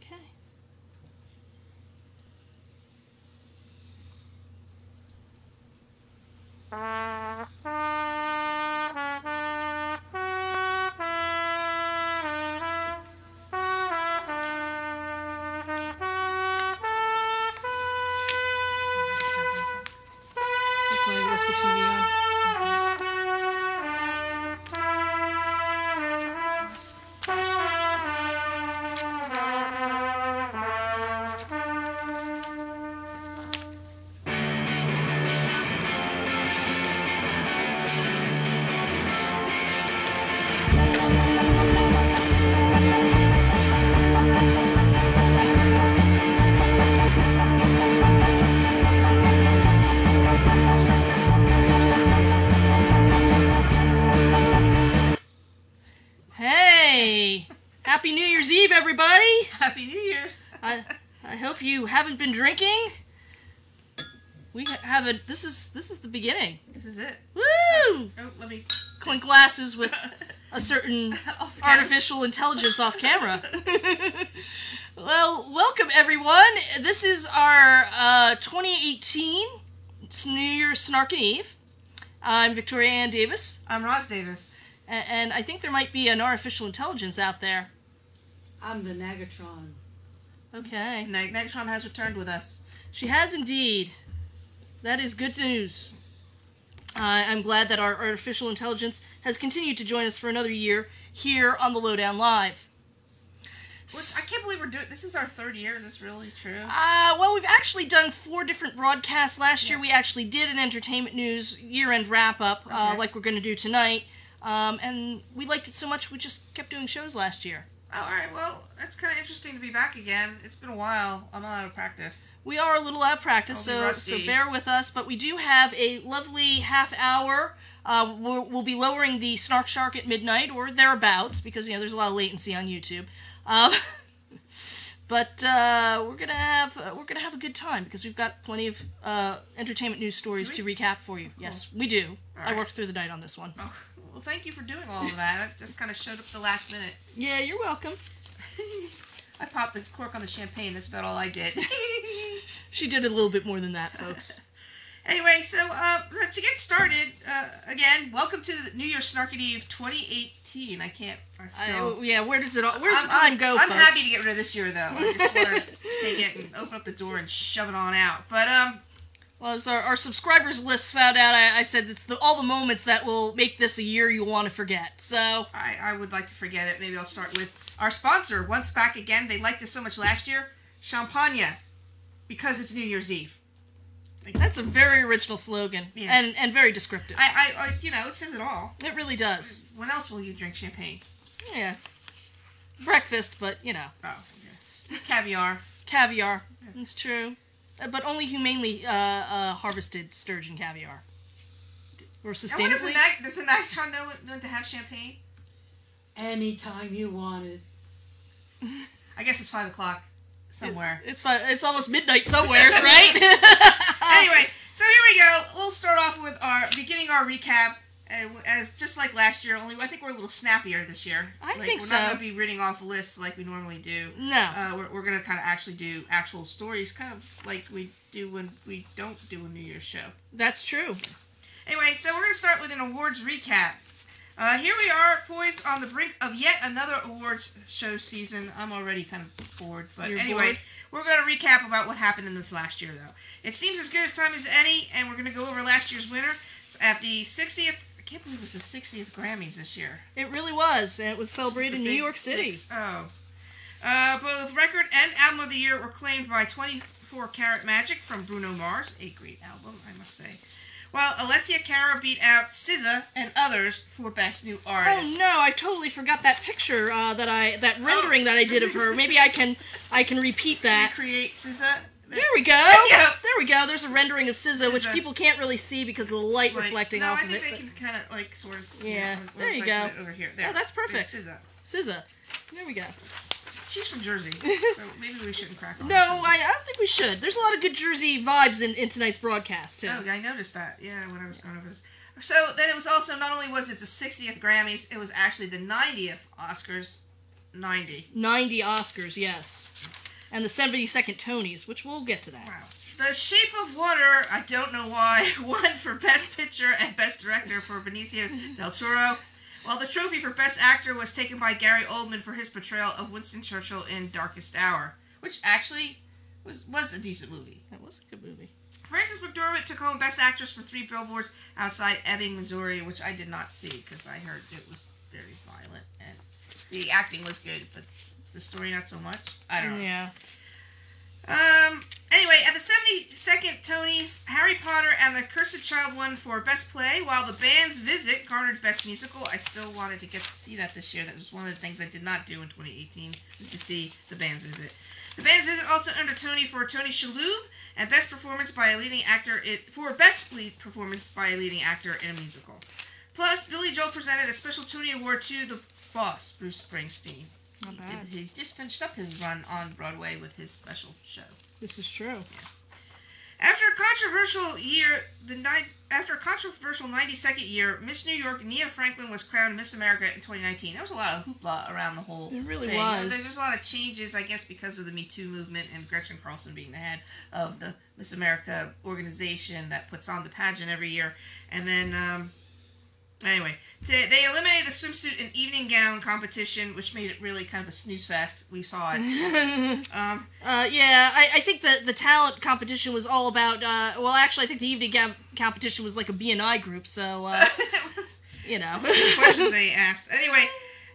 Okay. That's why I left the TV on. Hey! Happy New Year's Eve, everybody! Happy New Year's! I hope you haven't been drinking. We have a this is the beginning. This is it. Woo! Oh, let me Clink glasses with a certain artificial intelligence off camera. Well, welcome everyone. This is our 2018 New Year's Snarkin Eve. I'm Victoria Ann Davis. I'm Roz Davis. And I think there might be an artificial intelligence out there. I'm the Nagatron. Okay. Nagatron has returned with us. She has indeed. That is good news. I'm glad that our artificial intelligence has continued to join us for another year here on the LowDown Live. I can't believe we're doing this. Is our third year. Is this really true? Well, we've actually done 4 different broadcasts. Last year we actually did an entertainment news year-end wrap-up, like we're going to do tonight. And we liked it so much we just kept doing shows last year. Oh, alright, well, it's kind of interesting to be back again. It's been a while. I'm out of practice. We are a little out of practice, so bear with us. But we do have a lovely half hour. We'll be lowering the Snark Shark at midnight, or thereabouts, because, you know, there's a lot of latency on YouTube. But we're gonna have a good time, because we've got plenty of entertainment news stories to recap for you. Cool. Yes, we do. I worked through the night on this one. Oh. Well, thank you for doing all of that. I just kind of showed up at the last minute. Yeah, you're welcome. I popped the cork on the champagne. That's about all I did. She did a little bit more than that, folks. Anyway, so to get started, again, welcome to the New Year's Snarkin Eve 2018. Yeah, where does it all? Where's the time go, folks? I'm happy to get rid of this year, though. I just want to take it and open up the door and shove it on out. But well, as our subscribers list found out, I said it's all the moments that will make this a year you'll want to forget. So I would like to forget it. Maybe I'll start with our sponsor. Once back again. They liked us so much last year. Champagne, because it's New Year's Eve. That's a very original slogan, and very descriptive. I you know, it says it all. It really does. When else will you drink champagne? Yeah, breakfast, but you know. Oh, okay. Caviar. Caviar. Yeah. It's true. But only humanely harvested sturgeon caviar. Or sustainably. Does the Nagatron know when to have champagne? Anytime you want it. I guess it's 5 o'clock somewhere. It's almost midnight somewheres, right? Anyway, so here we go. We'll start off with our recap. As just like last year, only I think we're a little snappier this year. I think so. We're not going to be reading off lists like we normally do. No. We're going to kind of actually do actual stories, kind of like we do when we don't do a New Year's show. That's true. Anyway, so we're going to start with an awards recap. Here we are, poised on the brink of yet another awards show season. I'm already kind of bored, but anyway, we're going to recap about what happened in this last year, though. It seems as good as time as any, and we're going to go over last year's winner. So at the 60th... I can't believe it was the 60th Grammys this year. It really was, and it was celebrated in New York City. Both record and album of the year were claimed by 24 Karat Magic from Bruno Mars, a great album, I must say. While Alessia Cara beat out SZA and others for Best New Artist. Oh no, I totally forgot that picture that rendering that I did of her. Maybe I can repeat that. Recreate SZA. There we go. Yep. There we go. There's a rendering of SZA, which people can't really see because of the light reflecting off of it. I think they can kind of like sort of. Yeah. There you go. Over here. There. Oh, that's perfect. SZA. There we go. She's from Jersey, so maybe we shouldn't crack on. No, I don't think we should. There's a lot of good Jersey vibes in tonight's broadcast, too. Oh, I noticed that, yeah, when I was going over this. So, then it was also, not only was it the 60th Grammys, it was actually the 90th Oscars. 90 Oscars, yes. and the 72nd Tonys, which we'll get to that. Wow. The Shape of Water, I don't know why, won for Best Picture and Best Director for Benicio del Toro, while the trophy for Best Actor was taken by Gary Oldman for his portrayal of Winston Churchill in Darkest Hour, which actually was a decent movie. That was a good movie. Frances McDormand took home Best Actress for 3 Billboards Outside Ebbing, Missouri, which I did not see because I heard it was very violent and the acting was good, but the story not so much. I don't know. Yeah. Anyway, at the 72nd Tonys, Harry Potter and the Cursed Child won for Best Play, while The Band's Visit garnered Best Musical. I still wanted to get to see that this year. That was one of the things I did not do in 2018, was to see The Band's Visit. The Band's Visit also earned a Tony for Tony Shalhoub and Best Performance by a Leading Actor for Best Performance by a Leading Actor in a Musical. Plus, Billy Joel presented a special Tony Award to the boss, Bruce Springsteen. He just finished up his run on Broadway with his special show. This is true. Yeah. After a controversial 92nd year, Miss New York Nia Franklin was crowned Miss America in 2019. There was a lot of hoopla around the whole thing. It really thing. was. There's a lot of changes, I guess, because of the Me Too movement and Gretchen Carlson being the head of the Miss America organization that puts on the pageant every year. And then, anyway, they eliminated the swimsuit and evening gown competition, which made it really kind of a snooze fest. We saw it. Yeah, I think the talent competition was all about, well, actually, I think the evening gown competition was like a B&I group, so, you know. Some of the questions they asked. Anyway,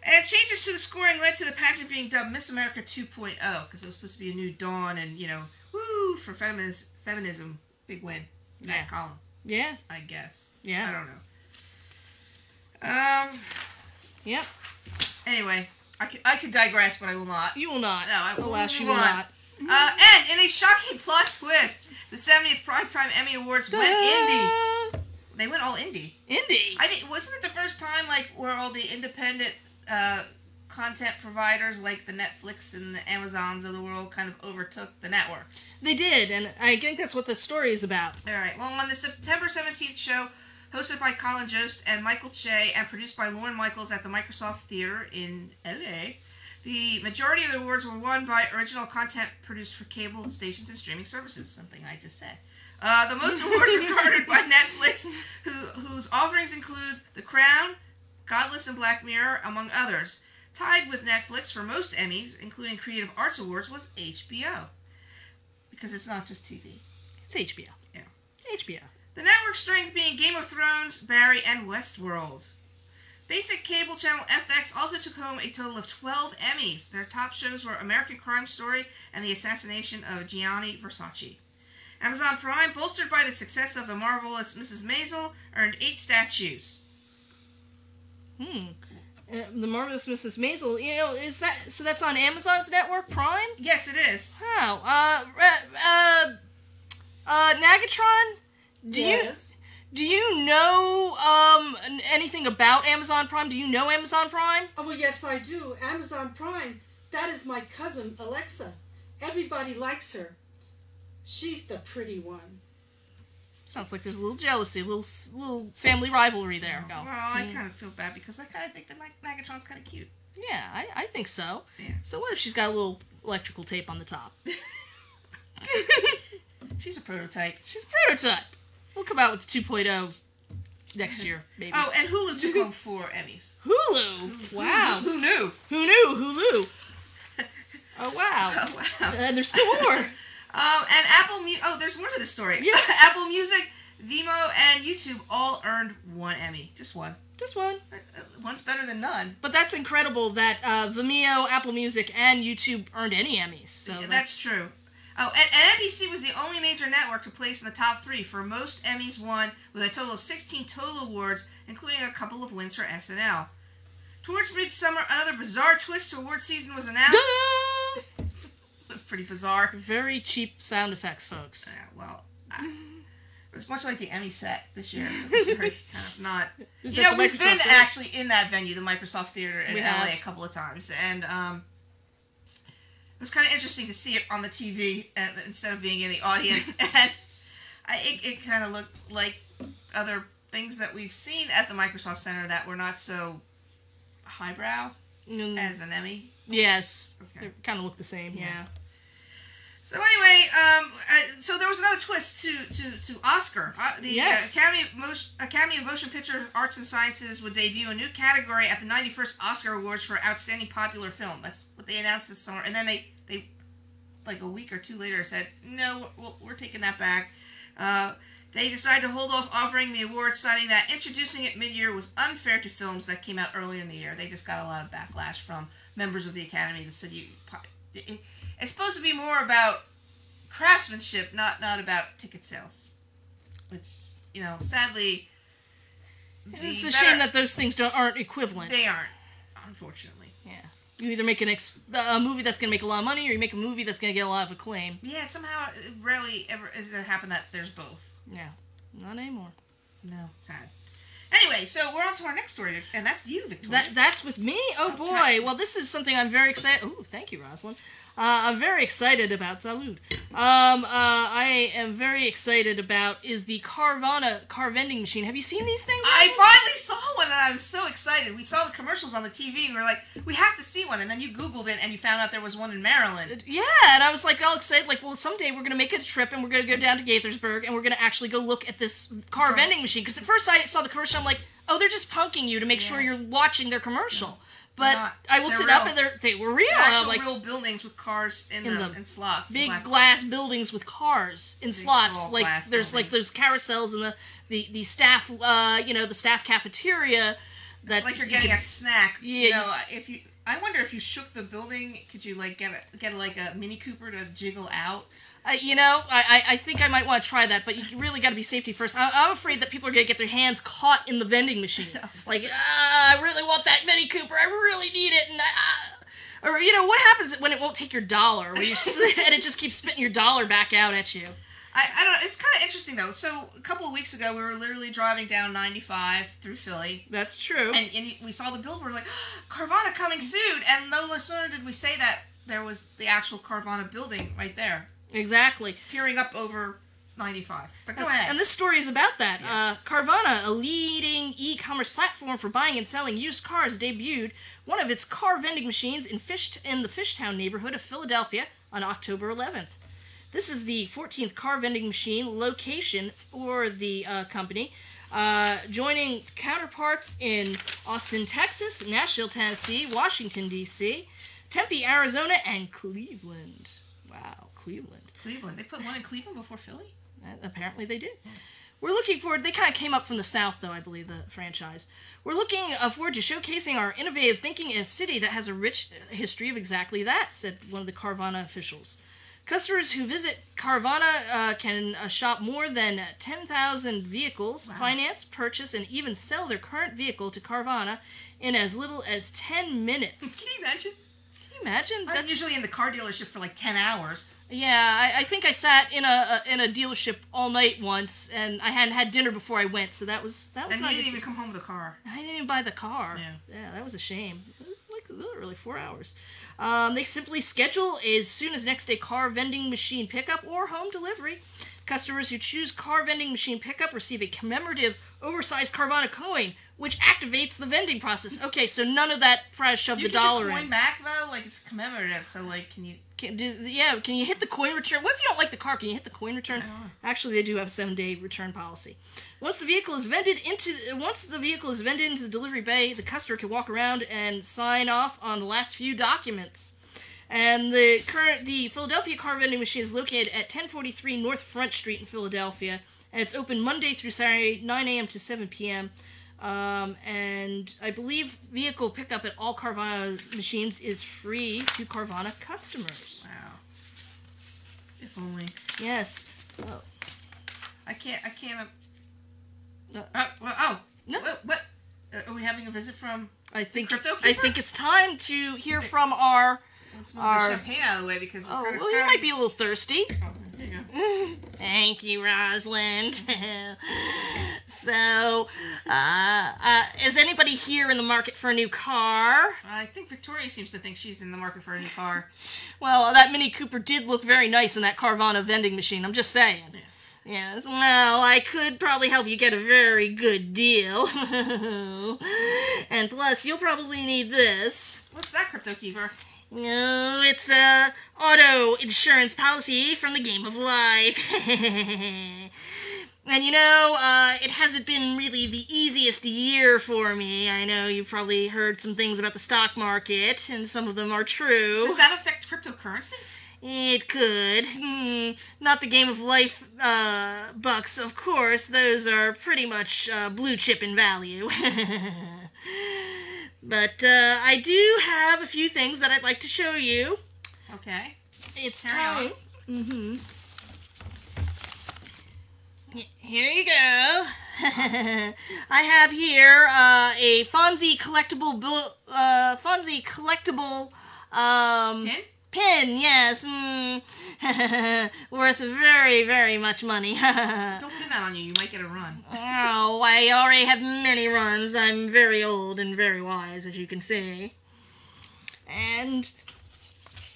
and changes to the scoring led to the pageant being dubbed Miss America 2.0, because it was supposed to be a new dawn and, you know, woo, for feminism. Big win. Matt Collin. Yeah. I guess. Yeah. I don't know. Yep. Anyway, I could digress, but I will not. You will not. No, I will Alas, you will not. And in a shocking plot twist, the 70th Primetime Emmy Awards went indie. They went all indie. Indie? I think, wasn't it the first time, like, where all the independent content providers, like the Netflix and the Amazons of the world, kind of overtook the networks? They did, and I think that's what the story is about. Alright, well, on the September 17th show, hosted by Colin Jost and Michael Che, and produced by Lorne Michaels at the Microsoft Theater in LA, the majority of the awards were won by original content produced for cable stations and streaming services, something I just said. The most awards were garnered by Netflix, whose offerings include The Crown, Godless, and Black Mirror, among others. Tied with Netflix for most Emmys, including Creative Arts Awards, was HBO. Because it's not just TV. It's HBO. Yeah. HBO. The network's strength being Game of Thrones, Barry, and Westworld. Basic cable channel FX also took home a total of 12 Emmys. Their top shows were American Crime Story and the Assassination of Gianni Versace. Amazon Prime, bolstered by the success of The Marvelous Mrs. Maisel, earned 8 statues. The Marvelous Mrs. Maisel, you know, is that, so that's on Amazon's network, Prime? Yes, it is. Oh, Nagatron? Yes. Do you know anything about Amazon Prime? Do you know Amazon Prime? Oh, well, yes, I do. Amazon Prime, that is my cousin, Alexa. Everybody likes her. She's the pretty one. Sounds like there's a little jealousy, a little family rivalry there. Well, I kind of feel bad because I kind of think that Nagatron's kind of cute. Yeah, I think so. Yeah. So what if she's got a little electrical tape on the top? She's a prototype. She's a prototype. We'll come out with the 2.0 next year, maybe. Oh, and Hulu took home 4 Emmys. Hulu? Wow. Who knew? Who knew? Hulu. Oh, wow. Oh, wow. And there's still more. And Apple Music... Oh, there's more to the story. Yeah. Apple Music, Vimeo, and YouTube all earned 1 Emmy. Just one. Just one. One's better than none. But that's incredible that Vimeo, Apple Music, and YouTube earned any Emmys. So that's true. Oh, and NBC was the only major network to place in the top 3 for most Emmys won, with a total of 16 total awards, including a couple of wins for SNL. Towards midsummer, another bizarre twist to award season was announced. It was pretty bizarre. Very cheap sound effects, folks. Yeah, well, it was much like the Emmy set this year. It was very kind of not... You know, we've been actually in that venue, the Microsoft Theater in LA a couple of times, and it was kind of interesting to see it on the TV instead of being in the audience. And it kind of looked like other things that we've seen at the Microsoft Center that were not so highbrow as an Emmy. Yes. Okay. They kind of look the same, yeah. So anyway, so there was another twist to Oscar. The Academy of Motion Picture Arts and Sciences would debut a new category at the 91st Oscar Awards for Outstanding Popular Film. That's what they announced this summer. And then they like a week or two later, said, no, we're taking that back. They decided to hold off offering the award, citing that introducing it mid-year was unfair to films that came out earlier in the year. They just got a lot of backlash from members of the Academy that said it's supposed to be more about craftsmanship, not about ticket sales. Which, sadly... It's a shame that those things aren't equivalent. They aren't, unfortunately. Yeah. You either make a movie that's going to make a lot of money, or you make a movie that's going to get a lot of acclaim. Yeah, somehow it rarely ever has it happened that there's both. Yeah. Not anymore. No, sad. Anyway, so we're on to our next story, and that's you, Victoria. That's with me? Oh, okay. Boy. Well, this is something I'm very excited... Oh, thank you, Rosalind. I'm very excited about. Salud. I am very excited about is the Carvana car vending machine. Have you seen these things? I finally saw one, and I was so excited. We saw the commercials on the TV, and we were like, we have to see one. And then you Googled it, and you found out there was one in Maryland. Yeah, and I was like all excited, like, well, someday we're going to make a trip, and we're going to go down to Gaithersburg, and we're going to actually go look at this car vending machine. Because at first I saw the commercial, I'm like, oh, they're just punking you to make sure you're watching their commercial. No. But I looked it up, and they were real. They're actual real buildings with cars in them, and slots. Big glass buildings with cars in slots. Like there's like those carousels and the staff, the staff cafeteria. It's like you're getting a snack. Yeah. I wonder if you shook the building, could you like get like a Mini Cooper to jiggle out? I think I might want to try that, but you really got to be safety first. I'm afraid that people are going to get their hands caught in the vending machine. Like, I really want that Mini Cooper. I really need it. And what happens when it won't take your dollar? And it just keeps spitting your dollar back out at you? I don't know. It's kind of interesting, though. So, a couple of weeks ago, we were literally driving down 95 through Philly. That's true. And we saw the billboard, like, Carvana coming soon. And no sooner did we say that, there was the actual Carvana building right there. Exactly. Peering up over 95. But go ahead. And this story is about that. Yeah. Carvana, a leading e-commerce platform for buying and selling used cars, debuted one of its car vending machines in the Fishtown neighborhood of Philadelphia on October 11th. This is the 14th car vending machine location for the company, joining counterparts in Austin, Texas, Nashville, Tennessee, Washington, D.C., Tempe, Arizona, and Cleveland. Wow, Cleveland. They put one in Cleveland before Philly? Apparently they did. We're looking forward... They kind of came up from the South, though, I believe, the franchise. We're looking forward to showcasing our innovative thinking in a city that has a rich history of exactly that, said one of the Carvana officials. Customers who visit Carvana can shop more than 10,000 vehicles, finance, purchase, and even sell their current vehicle to Carvana in as little as 10 minutes. Can you imagine? Imagine. I'm usually in the car dealership for like 10 hours. Yeah, I think I sat in a dealership all night once, and I hadn't had dinner before I went, so that was and you didn't even come home with a car. I didn't even buy the car. Yeah, that was a shame. It was like literally 4 hours. They simply schedule as soon as next day car vending machine pickup or home delivery. Customers who choose car vending machine pickup receive a commemorative oversized Carvana coin, which activates the vending process. Okay, so none of that price shove the dollar in. You get your coin back, though? Like, it's commemorative, so, like, can you you hit the coin return? What if you don't like the car? Can you hit the coin return? Actually, they do have a 7-day return policy. Once the vehicle is vended into the delivery bay, the customer can walk around and sign off on the last few documents. And the Philadelphia car vending machine is located at 1043 North Front Street in Philadelphia, and it's open Monday through Saturday, 9 a.m. to 7 p.m. And I believe vehicle pickup at all Carvana machines is free to Carvana customers. Wow. If only. Yes. Oh. I can't. No. What? Are we having a visit from Crypto Keeper? I think it's time to hear from our... Let's move the champagne out of the way because we're you might be a little thirsty. Oh, there you go. Thank you, Rosalind. So, is anybody here in the market for a new car? I think Victoria seems to think she's in the market for a new car. Well, that Mini Cooper did look very nice in that Carvana vending machine. I'm just saying. Yeah. Yes, well, I could probably help you get a very good deal. And plus, you'll probably need this. What's that, Crypto Keeper? No, it's a auto insurance policy from the game of life. And it hasn't been really the easiest year for me. I know you've probably heard some things about the stock market, and some of them are true. Does that affect cryptocurrency? It could. Not the game of life bucks, of course. Those are pretty much blue chip in value. But I do have a few things that I'd like to show you. Okay. It's time. Here you go. I have here a Fonzie collectible pin, yes. Worth very, very much money. Don't pin that on you. You might get a run. Oh, I already have many runs. I'm very old and very wise, as you can see. And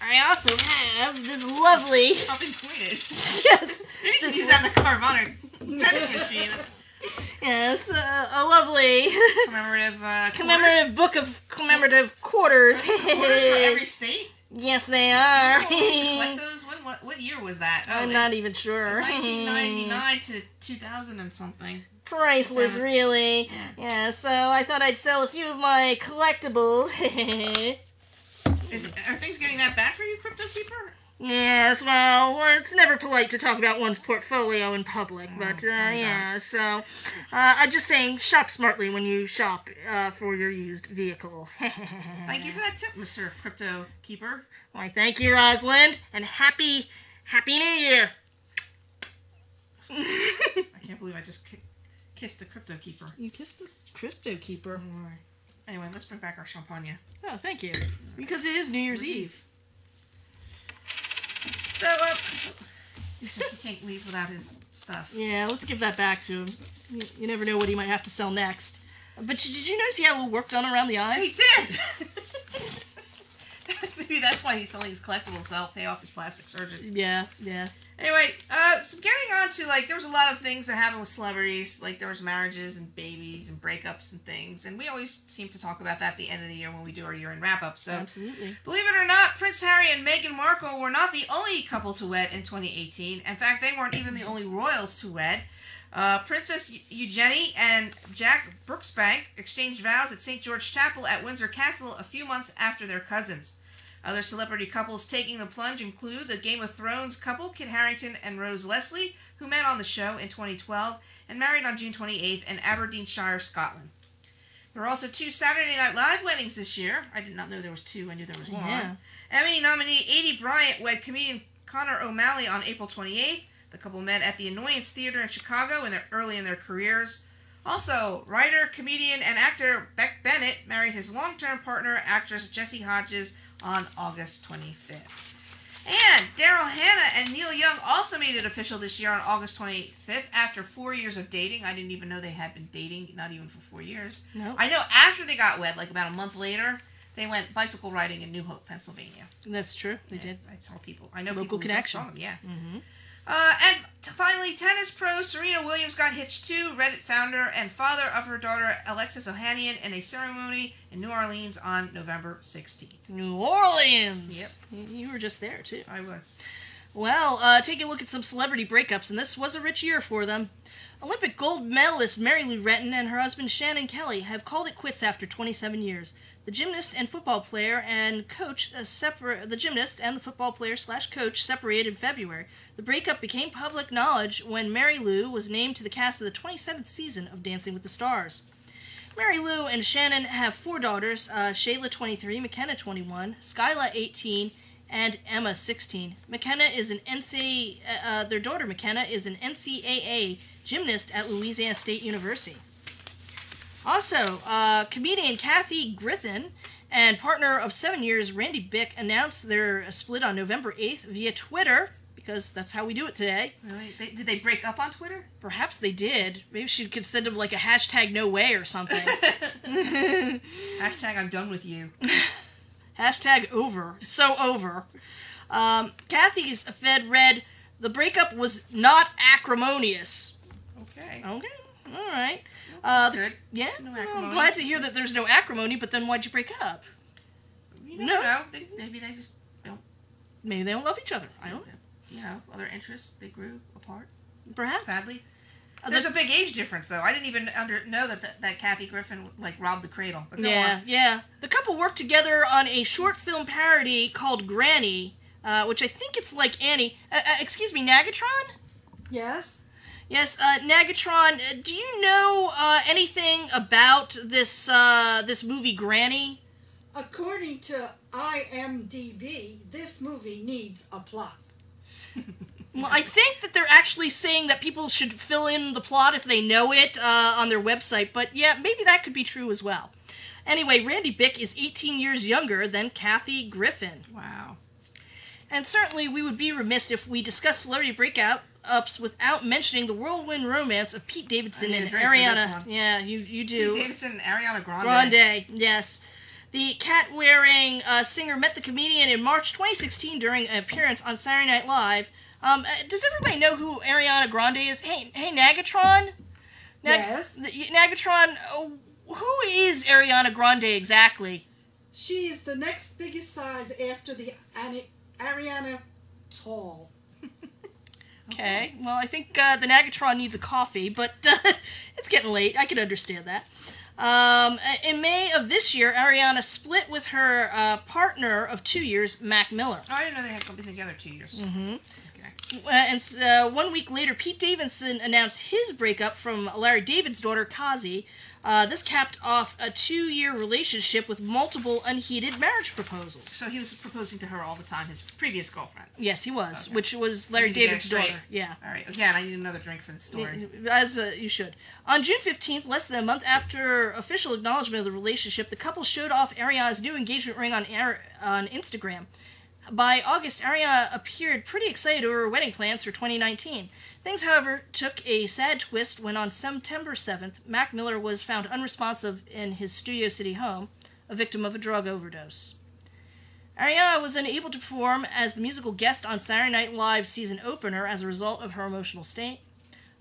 I also have this lovely... Pumping Queenish. Yes. You can use that in the Carvana vending machine. Yes, a lovely... commemorative book of commemorative quarters. Quarters for every state? Yes, they are. Oh, we used to collect those. What year was that? Oh, I'm not even sure. 1999 to 2000 and something. Priceless, really. Yeah, so I thought I'd sell a few of my collectibles. Are things getting that bad for you, Crypto Keeper? Yes, well, it's never polite to talk about one's portfolio in public, but, yeah, so, I'm just saying, shop smartly when you shop, for your used vehicle. Thank you for that tip, Mr. Crypto Keeper. Why, thank you, Rosalind, and Happy New Year! I can't believe I just kissed the Crypto Keeper. You kissed the Crypto Keeper? Anyway, let's bring back our champagne. Oh, thank you. Because it is New Year's Eve. So, he can't leave without his stuff. Yeah, let's give that back to him. You never know what he might have to sell next. But did you notice he had a little work done around the eyes? He did! Maybe that's why he's selling his collectibles to help pay off his plastic surgery. Yeah. Anyway, so getting on to, there was a lot of things that happened with celebrities. There was marriages and babies and breakups and things. And we always seem to talk about that at the end of the year when we do our year-end wrap-up. So, absolutely. Believe it or not, Prince Harry and Meghan Markle were not the only couple to wed in 2018. In fact, they weren't even the only royals to wed. Princess Eugenie and Jack Brooksbank exchanged vows at St. George Chapel at Windsor Castle a few months after their cousins. Other celebrity couples taking the plunge include the Game of Thrones couple, Kit Harington and Rose Leslie, who met on the show in 2012 and married on June 28th in Aberdeenshire, Scotland. There were also 2 Saturday Night Live weddings this year. I did not know there was 2. I knew there was 1. Yeah. Emmy nominee Adie Bryant wed comedian Connor O'Malley on April 28th. The couple met at the Annoyance Theater in Chicago early in their careers. Also, writer, comedian, and actor Beck Bennett married his long-term partner, actress Jessie Hodges, on August 25th. And Daryl Hannah and Neil Young also made it official this year on August 25th after 4 years of dating. I didn't even know they had been dating, not even for 4 years. No. I know after they got wed, about a month later, they went bicycle riding in New Hope, Pennsylvania. That's true. They did. I saw people. I know local people connection. Saw them, yeah. Mm-hmm. And finally, tennis pro Serena Williams got hitched too, Reddit founder and father of her daughter Alexis Ohanian, in a ceremony in New Orleans on November 16th. New Orleans! Yep. You were just there, too. I was. Well, take a look at some celebrity breakups, and this was a rich year for them. Olympic gold medalist Mary Lou Retton and her husband Shannon Kelly have called it quits after 27 years. The gymnast and football player and coach the gymnast and the football player / coach separated in February. The breakup became public knowledge when Mary Lou was named to the cast of the 27th season of Dancing with the Stars. Mary Lou and Shannon have 4 daughters, Shayla 23, McKenna 21, Skyla 18, and Emma 16. Their daughter McKenna is an NCAA gymnast at Louisiana State University. Also, comedian Kathy Griffin and partner of 7 years Randy Bick announced their split on November 8th via Twitter, because that's how we do it today. Really? Did they break up on Twitter? Perhaps they did. Maybe she could send them a hashtag no way or something. Hashtag I'm done with you. Hashtag over. So over. Kathy's fed read, the breakup was not acrimonious. Okay. Okay. All right. That's good. Yeah. No well, acrimony. I'm glad to hear that there's no acrimony, but then why'd you break up? You never know. Maybe they just don't Maybe they don't love each other. I don't know. You know, other interests, they grew apart. Perhaps. Sadly. There's a big age difference, though. I didn't even know that Kathy Griffin, like, robbed the cradle. But go on. Yeah. The couple worked together on a short film parody called Granny, which I think it's like Annie. Excuse me, Nagatron? Yes. Yes, Nagatron, do you know anything about this movie Granny? According to IMDb, this movie needs a plot. Well, I think that they're actually saying that people should fill in the plot if they know it on their website, but yeah, maybe that could be true as well. Anyway, Randy Bick is 18 years younger than Kathy Griffin. Wow. And certainly we would be remiss if we discuss celebrity breakups without mentioning the whirlwind romance of Pete Davidson and Ariana. Yeah, you do. Pete Davidson and Ariana Grande. Grande, yes. The cat-wearing singer met the comedian in March 2016 during an appearance on Saturday Night Live. Does everybody know who Ariana Grande is? Hey, Nagatron? Yes. Nagatron, who is Ariana Grande exactly? She is the next biggest size after the Ariana Tall. Okay, well, I think the Nagatron needs a coffee, but it's getting late. I can understand that. In May of this year, Ariana split with her partner of 2 years, Mac Miller. Oh, I didn't know they had something together 2 years. Mm-hmm. Okay. And 1 week later, Pete Davidson announced his breakup from Larry David's daughter, Kazi. This capped off a 2-year relationship with multiple unheeded marriage proposals. So he was proposing to her all the time, his previous girlfriend. Yes, he was, which was Larry David's daughter. Yeah. All right. Again, I need another drink for the story. As you should. On June 15th, less than a month after official acknowledgement of the relationship, the couple showed off Ariana's new engagement ring on Instagram. By August, Ariana appeared pretty excited over her wedding plans for 2019. Things, however, took a sad twist when on September 7th, Mac Miller was found unresponsive in his Studio City home, a victim of a drug overdose. Ariana was unable to perform as the musical guest on Saturday Night Live's season opener as a result of her emotional state.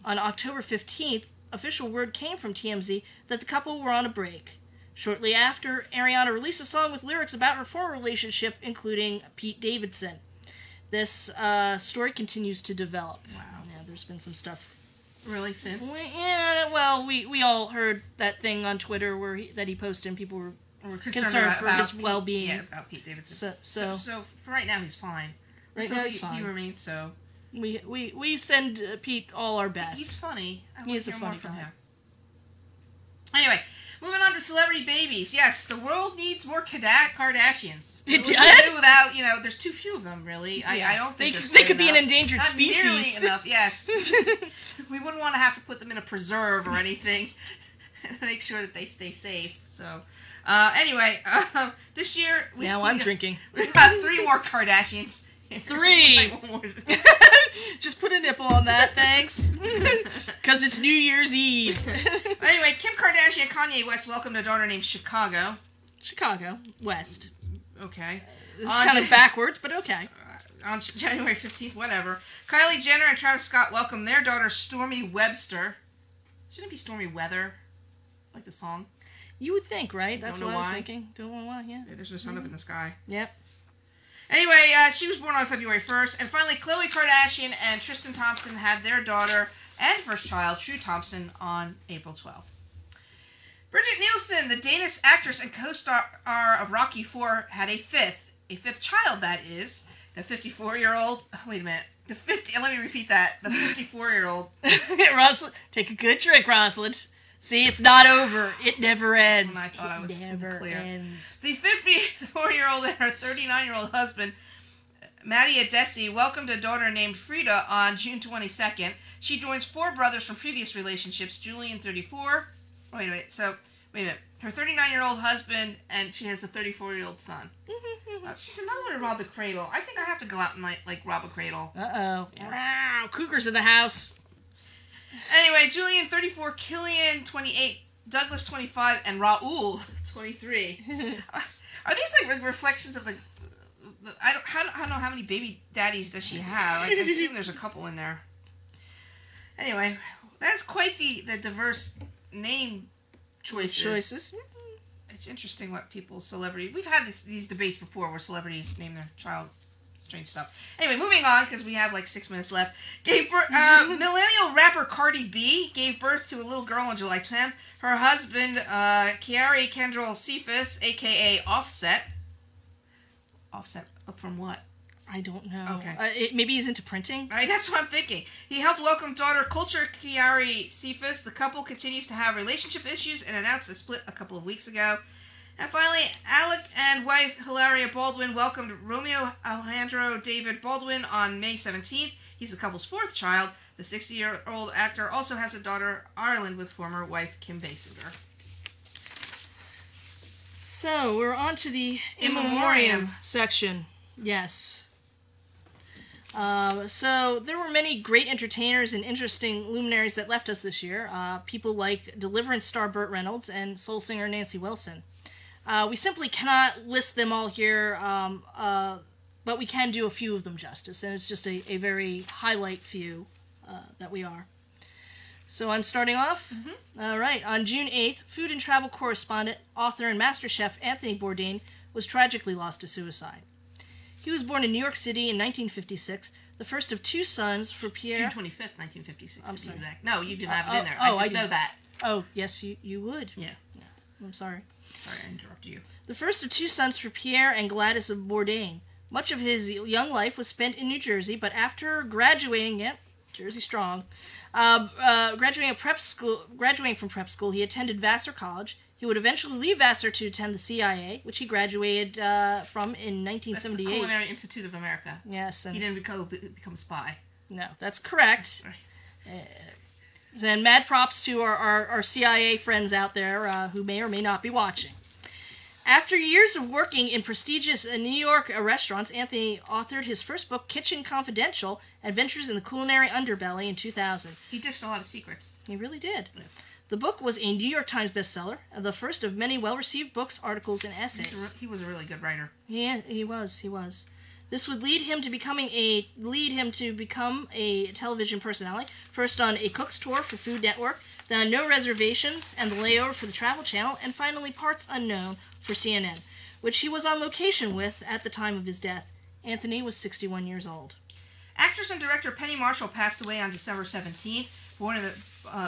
On October 15th, official word came from TMZ that the couple were on a break. Shortly after, Ariana released a song with lyrics about her former relationship, including Pete Davidson. This story continues to develop. Wow. Yeah, there's been some stuff. Really, since? Yeah, well, we all heard that thing on Twitter where that he posted and people were concerned for his well-being. Yeah, about Pete Davidson. So for right now, he's fine. Right now he's fine. He remains so. We send Pete all our best. He's funny. He's a funny guy. Anyway, moving on to celebrity babies. Yes, the world needs more Kardashians. It does? Without, there's too few of them, really. Yeah. I don't think they could be an endangered species. Not nearly enough, yes. We wouldn't want to have to put them in a preserve or anything. Make sure that they stay safe. So, anyway, this year... I'm drinking. We've got 3 more Kardashians. 3! Just put a nipple on that, thanks. Because it's New Year's Eve. Anyway, Kim Kardashian and Kanye West welcomed a daughter named Chicago. Chicago West. Okay. This is kind of backwards, but okay. On January 15th, whatever. Kylie Jenner and Travis Scott welcomed their daughter Stormy Webster. Shouldn't it be Stormy Weather? Like the song? You would think, right? That's what I was why. thinking. Don't know why, yeah. There's no sun up in the sky. Yep. Anyway, she was born on February 1st. And finally, Khloe Kardashian and Tristan Thompson had their daughter and first child, True Thompson, on April 12th. Bridget Nielsen, the Danish actress and co-star of Rocky IV, had a fifth child, that is. The 54-year-old... Wait a minute. Let me repeat that. The 54-year-old... Rosalind, take a good drink, Rosalind. See, it's not over. It never ends. That's when I thought I was clear. Ends. The 54-year-old and her 39-year-old husband, Maddie Adesi, welcomed a daughter named Frida on June 22nd. She joins 4 brothers from previous relationships. Julian, 34. Wait a minute. Her 39-year-old husband, and she has a 34-year-old son. She's another one to rob the cradle. I think I have to go out and like rob a cradle. Uh-oh. Yeah. Wow, cougars in the house. Anyway, Julian, 34, Killian, 28, Douglas, 25, and Raul, 23. Are these like reflections of the I don't know how many baby daddies does she have. I assume there's a couple in there. Anyway, that's quite the diverse name choices. It's interesting what celebrities... We've had these debates before where celebrities name their child strange stuff. Anyway, moving on, because we have like 6 minutes left. Millennial rapper Cardi B gave birth to a little girl on July 10th. Her husband, Kiari Kendall Cephas, a.k.a. Offset. Offset from what? I don't know. Okay. Maybe he's into printing? That's what I'm thinking. He helped welcome daughter Culture Kiari Cephas. The couple continues to have relationship issues and announced a split a couple of weeks ago. And finally, Alec and wife Hilaria Baldwin welcomed Romeo Alejandro David Baldwin on May 17th. He's the couple's 4th child. The 60-year-old actor also has a daughter, Ireland, with former wife Kim Basinger. So, we're on to the In Memoriam section. Yes. So, there were many great entertainers and interesting luminaries that left us this year. People like Deliverance star Burt Reynolds and soul singer Nancy Wilson. We simply cannot list them all here, but we can do a few of them justice, and it's just a very highlight few that we are. So I'm starting off? Mm-hmm. All right. On June 8th, food and travel correspondent, author, and master chef Anthony Bourdain was tragically lost to suicide. He was born in New York City in 1956, the first of 2 sons for Pierre... June 25th, 1956, I'm to sorry. be exact. No, you did not have it in there. I just know that. Oh, yes, you would. Yeah. I'm sorry. Sorry, I interrupted you. The first of 2 sons for Pierre and Gladys of Bourdain. Much of his young life was spent in New Jersey, but after graduating, Jersey strong, graduating from prep school, he attended Vassar College. He would eventually leave Vassar to attend the CIA, which he graduated from in 1978. That's the Culinary Institute of America. Yes. And he didn't become a spy. No, that's correct. Right. And mad props to our CIA friends out there who may or may not be watching. After years of working in prestigious New York restaurants, Anthony authored his first book, Kitchen Confidential, Adventures in the Culinary Underbelly, in 2000. He dished a lot of secrets. He really did. Yeah. The book was a New York Times bestseller, the first of many well-received books, articles, and essays. He was a really good writer. Yeah, he was. This would lead him to become a television personality, first on A Cook's Tour for Food Network, then No Reservations and The Layover for the Travel Channel, and finally Parts Unknown for CNN, which he was on location with at the time of his death. Anthony was 61 years old. Actress and director Penny Marshall passed away on December 17th. Born in the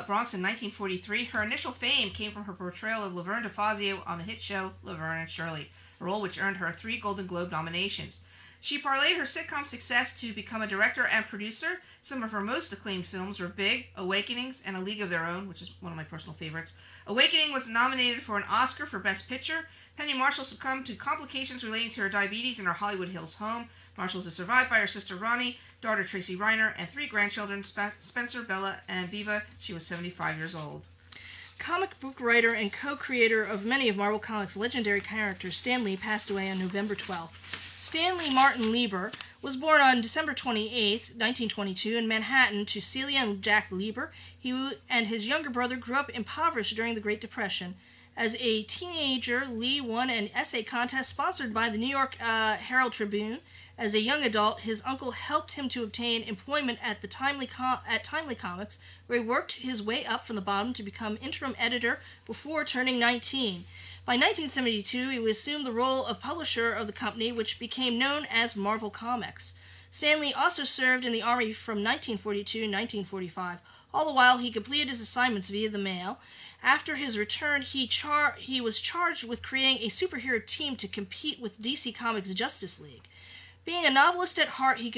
Bronx in 1943, her initial fame came from her portrayal of Laverne DeFazio on the hit show Laverne and Shirley, a role which earned her 3 Golden Globe nominations. She parlayed her sitcom success to become a director and producer. Some of her most acclaimed films were Big, Awakenings, and A League of Their Own, which is one of my personal favorites. Awakening was nominated for an Oscar for Best Picture. Penny Marshall succumbed to complications relating to her diabetes in her Hollywood Hills home. Marshall is survived by her sister Ronnie, daughter Tracy Reiner, and 3 grandchildren, Spencer, Bella, and Viva. She was 75 years old. Comic book writer and co-creator of many of Marvel Comics' legendary characters, Stan Lee, passed away on November 12th. Stanley Martin Lieber was born on December 28, 1922, in Manhattan to Celia and Jack Lieber. He and his younger brother grew up impoverished during the Great Depression. As a teenager, Lee won an essay contest sponsored by the New York Herald Tribune. As a young adult, his uncle helped him to obtain employment at Timely Comics, where he worked his way up from the bottom to become interim editor before turning 19. By 1972, he assumed the role of publisher of the company, which became known as Marvel Comics. Stan Lee also served in the Army from 1942 to 1945. All the while, he completed his assignments via the mail. After his return, he was charged with creating a superhero team to compete with DC Comics' Justice League. Being a novelist at heart, he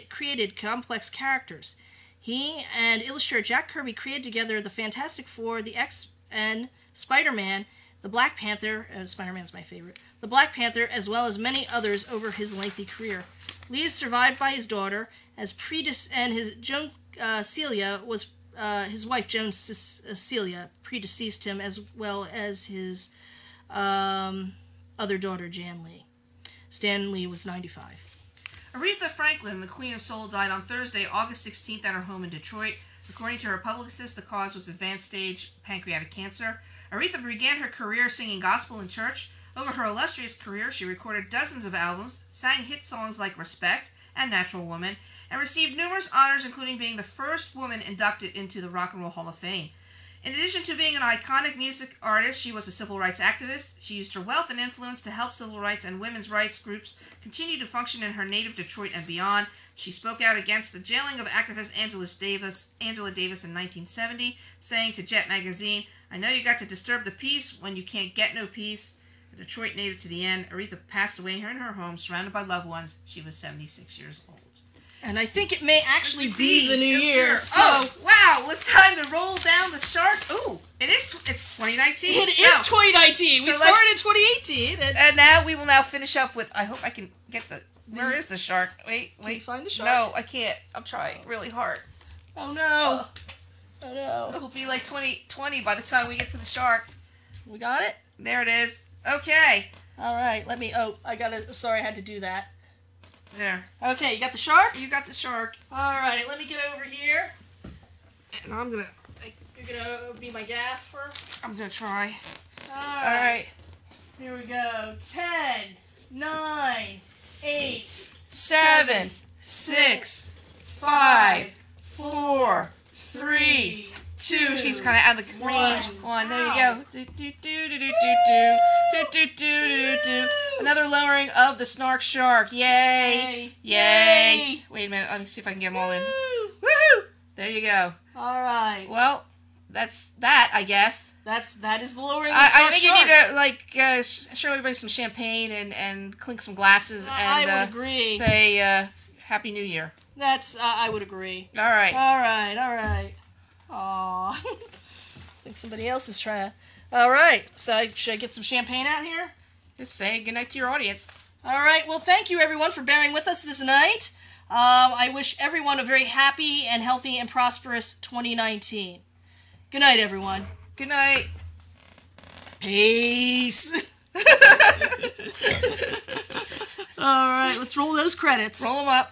created complex characters. He and illustrator Jack Kirby created together the Fantastic Four, the X-Men, Spider-Man, the Black Panther, Spider-Man's my favorite, the Black Panther, as well as many others over his lengthy career. Lee is survived by his daughter, and his Joan Celia was his wife. Joan Celia predeceased him, as well as his other daughter, Jan Lee. Stan Lee was 95. Aretha Franklin, the Queen of Soul, died on Thursday, August 16th, at her home in Detroit. According to her publicist, the cause was advanced stage pancreatic cancer. Aretha began her career singing gospel in church. Over her illustrious career, she recorded dozens of albums, sang hit songs like Respect and Natural Woman, and received numerous honors, including being the first woman inducted into the Rock and Roll Hall of Fame. In addition to being an iconic music artist, she was a civil rights activist. She used her wealth and influence to help civil rights and women's rights groups continue to function in her native Detroit and beyond. She spoke out against the jailing of activist Angela Davis in 1970, saying to Jet magazine, "I know you got to disturb the peace when you can't get no peace." A Detroit native to the end, Aretha passed away here in her home, surrounded by loved ones. She was 76 years old. And I think it may actually be the new year. So. Oh, wow. Well, it's time to roll down the shark. Ooh, it's 2019. It is 2019. We started in 2018. And now we will fish up with, I hope I can get the, where is the shark? Wait. Can you find the shark? No, I can't. I'm trying really hard. Oh, no. Oh, no. It'll be like 2020 by the time we get to the shark. We got it? There it is. Okay. All right. Let me, sorry, I had to do that. There. Okay, you got the shark? You got the shark. All right, let me get over here. And I'm going to... You're going to be my gaffer? I'm going to try. All right. Here we go. 10, 9, 8, 7, 6, 5, 4, 3, 2. She's kind of out of the range. 1. There you go. Another lowering of the Snark Shark. Yay! Yay! Wait a minute. Let me see if I can get them all in. Woohoo! There you go. All right. Well, that's that, I guess. That is the lowering of the Snark I think Shark. You need to show everybody some champagne and clink some glasses and I would agree. Say Happy New Year. I would agree. All right. All right. Aw. I think somebody else is trying. All right. So should I get some champagne out here? Just say goodnight to your audience. All right. Well, thank you, everyone, for bearing with us this night. I wish everyone a very happy and healthy and prosperous 2019. Good night, everyone. Good night. Peace. All right. Let's roll those credits. Roll them up.